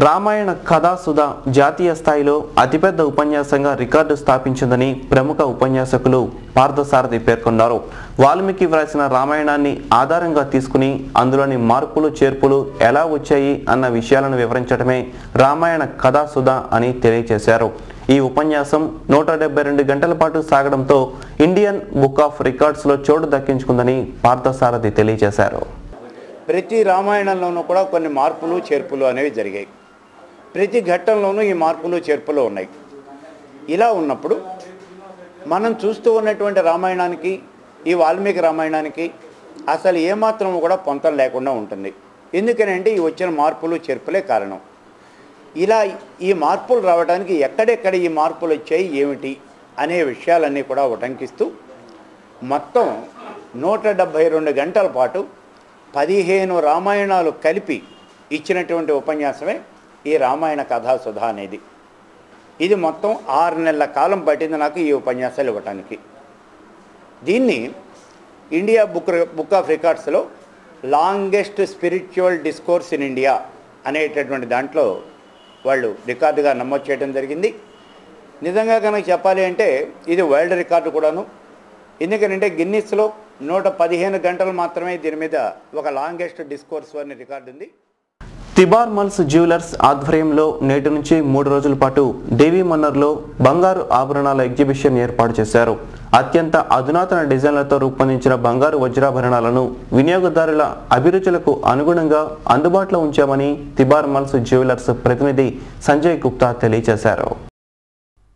రామాయణ కథాసుధ జాతీయ స్థాయిలో అతిపెద్ద ఉపన్యాసంగా రికార్డు స్థాపించిందని ప్రముఖ ఉపన్యాసకులు పార్థసారథి పేర్కొన్నారు. వాల్మీకి వ్రాసిన రామాయణాన్ని ఆధారంగా తీసుకుని అందులోని మార్పులు చేర్పులు ఎలా వచ్చాయి అన్న విషయాలను వివరించడమే రామాయణ కథాసుధ అని తెలియజేశారు. ఈ ఉపన్యాసం 172 గంటల పాటు సాగడంతో ఇండియన్ బుక్ ఆఫ్ రికార్డ్స్లో చోటు దక్కించుకుందని పార్థసారథి తెలియజేశారు. ప్రతి రామాయణంలోనూ కూడా కొన్ని మార్పులు చేర్పులు అనేవి జరిగాయి. ప్రతి ఘట్టంలోనూ ఈ మార్పులు చేర్పులు ఉన్నాయి. ఇలా ఉన్నప్పుడు మనం చూస్తూ ఉన్నటువంటి రామాయణానికి ఈ వాల్మీకి రామాయణానికి అసలు ఏమాత్రం కూడా పొంతం లేకుండా ఉంటుంది. ఎందుకనంటే ఈ వచ్చిన మార్పులు చేర్పులే కారణం. ఇలా ఈ మార్పులు రావడానికి ఎక్కడెక్కడ ఈ మార్పులు వచ్చాయి ఏమిటి అనే విషయాలన్నీ కూడా ఉటంకిస్తూ మొత్తం 172 గంటల పాటు 15 రామాయణాలు కలిపి ఇచ్చినటువంటి ఉపన్యాసమే ఈ రామాయణ కథాసుధ అనేది. ఇది మొత్తం 6 నెలల కాలం పట్టింది నాకు ఈ ఉపన్యాసాలు ఇవ్వటానికి. దీన్ని ఇండియా బుక్ ఆఫ్ రికార్డ్స్లో longest spiritual discourse in India అనేటటువంటి దాంట్లో వాళ్ళు రికార్డుగా నమోదు చేయడం జరిగింది. నిజంగా కనుక చెప్పాలి అంటే ఇది వరల్డ్ రికార్డు కూడాను. ఎందుకంటే గిన్నిస్లో 115 గంటలు మాత్రమే దీని మీద ఒక లాంగెస్ట్ డిస్కోర్స్ అనే రికార్డు ఉంది. తిబార్ మల్స్ జ్యువెలర్స్ ఆధ్వర్యంలో నేటి నుంచి 3 రోజుల పాటు దేవీ మన్నర్లో బంగారు ఆభరణాల ఎగ్జిబిషన్ ఏర్పాటు చేశారు. అత్యంత అధునాతన డిజైన్లతో రూపొందించిన బంగారు వజ్రాభరణాలను వినియోగదారుల అభిరుచులకు అనుగుణంగా అందుబాటులో ఉంచామని తిబార్ మల్స్ జ్యువెలర్స్ ప్రతినిధి సంజయ్ గుప్తా తెలియజేశారు.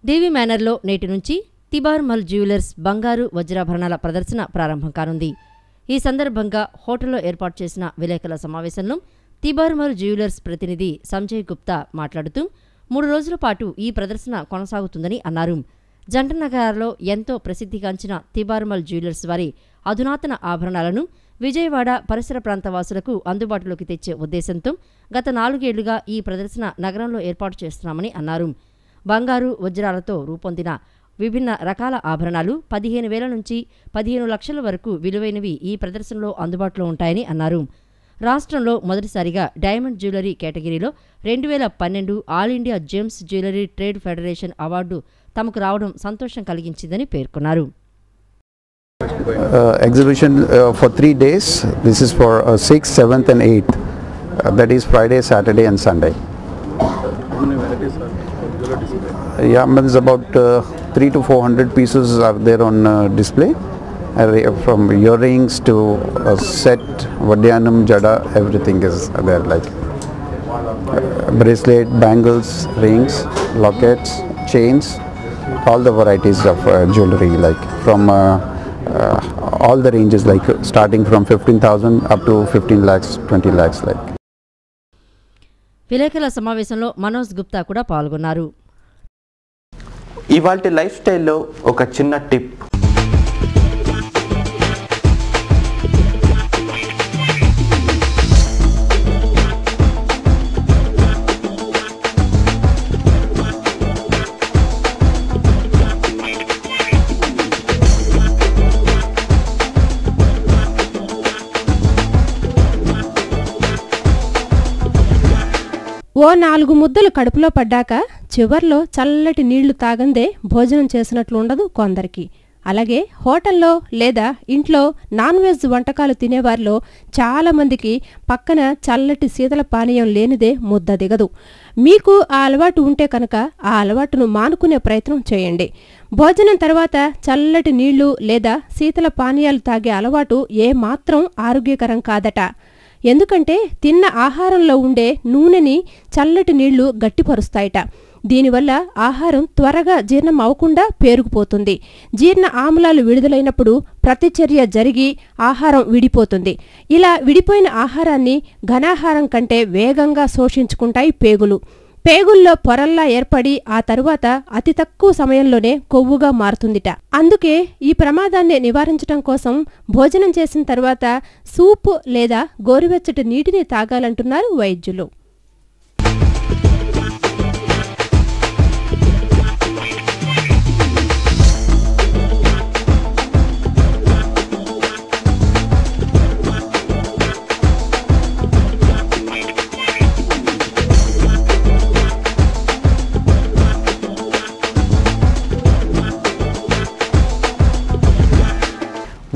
దేవీ మేనర్లో నేటి నుంచి తిబార్ మల్ జ్యువెలర్స్ బంగారు వజ్రాభరణాల ప్రదర్శన ప్రారంభం కానుంది. ఈ సందర్భంగా హోటల్లో ఏర్పాటు చేసిన విలేకరుల సమావేశంలో తిబార్ మల్ జ్యువెలర్స్ ప్రతినిధి సంజయ్ గుప్తా మాట్లాడుతూ 3 రోజుల పాటు ఈ ప్రదర్శన కొనసాగుతుందని అన్నారు. జంటనగర్లో ఎంతో ప్రసిద్ధిగాంచిన తిబార్ మల్ జ్యువెలర్స్ వారి అధునాతన ఆభరణాలను విజయవాడ పరిసర ప్రాంత వాసులకు అందుబాటులోకి తెచ్చే ఉద్దేశంతో గత 4 ఏళ్లుగా ఈ ప్రదర్శన నగరంలో ఏర్పాటు చేస్తున్నామని అన్నారు. బంగారు వజ్రాలతో రూపొందిన విభిన్న రకాల ఆభరణాలు 15,000 నుంచి 15 లక్షల వరకు విలువైనవి ఈ ప్రదర్శనలో అందుబాటులో ఉంటాయని అన్నారు. రాష్ట్రంలో మొదటిసారిగా డైమండ్ జ్యువెలరీ కేటగిరీలో 2012 all India gems jewellery trade federation award తమకు రావడం సంతోషం కలిగించిందని పేర్కొన్నారు. Exhibition for 3 days. This is for 6th, 7th and 8th. That is Friday, Saturday and Sunday. How many varieties are jewelry display? Yeah, means about 300 to 400 pieces are there on display. From earrings to set, vadyanam, jada, everything is there, like bracelet, bangles, rings, lockets, chains, all the varieties of jewelry, like from all the ranges, like starting from 15,000 up to 15 lakhs, 20 lakhs, like. విలేకరుల సమావేశంలో మనోజ్ గుప్తా కూడా పాల్గొన్నారు. ఇవాల్టి life స్టైల్లో ఒక చిన్న tip. ఓ 4 ముద్దలు కడుపులో పడ్డాక చివర్లో చల్లటి నీళ్లు తాగందే భోజనం చేసినట్లు ఉండదు కొందరికి. అలాగే హోటల్లో లేదా ఇంట్లో నాన్ వెజ్ వంటకాలు తినేవారిలో చాలామందికి పక్కన చల్లటి శీతల పానీయం లేనిదే ముద్ద దిగదు. మీకు ఆ అలవాటు ఉంటే కనుక ఆ అలవాటును మానుకునే ప్రయత్నం చేయండి. భోజనం తర్వాత చల్లటి నీళ్లు లేదా శీతల పానీయాలు తాగే అలవాటు ఏమాత్రం ఆరోగ్యకరం కాదట. ఎందుకంటే తిన్న ఆహారంలో ఉండే నూనెని చల్లటి నీళ్లు గట్టిపరుస్తాయట. దీనివల్ల ఆహారం త్వరగా జీర్ణం అవ్వకుండా పేరుకుపోతుంది. జీర్ణ ఆమ్లాలు విడుదలైనప్పుడు ప్రతిచర్య జరిగి ఆహారం విడిపోతుంది. ఇలా విడిపోయిన ఆహారాన్ని ఘనాహారం కంటే వేగంగా శోషించుకుంటాయి పేగులు. పేగుల్లో పొరల్లా ఏర్పడి ఆ తరువాత అతి తక్కువ సమయంలోనే కొవ్వుగా మారుతుందిట. అందుకే ఈ ప్రమాదాన్ని నివారించడం కోసం భోజనం చేసిన తర్వాత సూపు లేదా గోరువెచ్చటి నీటిని తాగాలంటున్నారు వైద్యులు.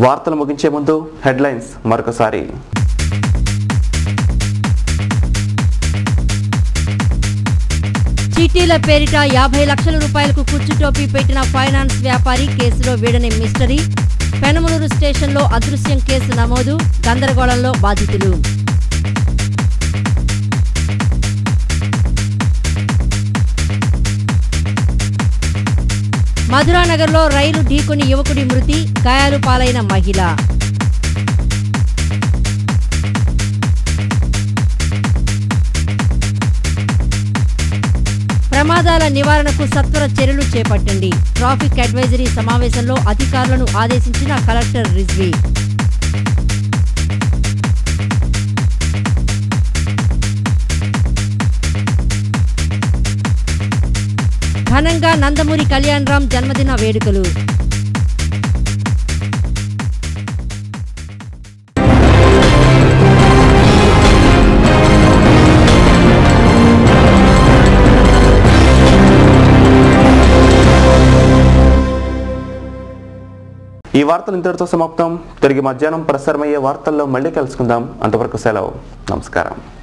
వార్తలు ముగించే ముందు హెడ్లైన్స్ మరొకసారి. చీటీల పేరిట 50 లక్షల రూపాయలకు కుచ్చుటోపీ పెట్టిన ఫైనాన్స్ వ్యాపారి కేసులో వీడని మిస్టరీ. పెనమలూరు స్టేషన్లో అదృశ్యం కేసు నమోదు. గందరగోళంలో బాధితులు. మధురానగర్లో రైలు ఢీకొని యువకుడి మృతి. గాయాలు పాలైన మహిళ. ప్రమాదాల నివారణకు సత్వర చర్యలు చేపట్టండి. ట్రాఫిక్ అడ్వైజరీ సమావేశంలో అధికారులను ఆదేశించిన కలెక్టర్ రిజ్వీ. ఘనంగా నందమూరి కళ్యాణరామ్ జన్మదిన వేడుకలు. ఈ వార్తలు ఇంతటితో సమాప్తం. తిరిగి మధ్యాహ్నం ప్రసారమయ్యే వార్తల్లో మళ్ళీ కలుసుకుందాం. అంతవరకు సెలవు. నమస్కారం.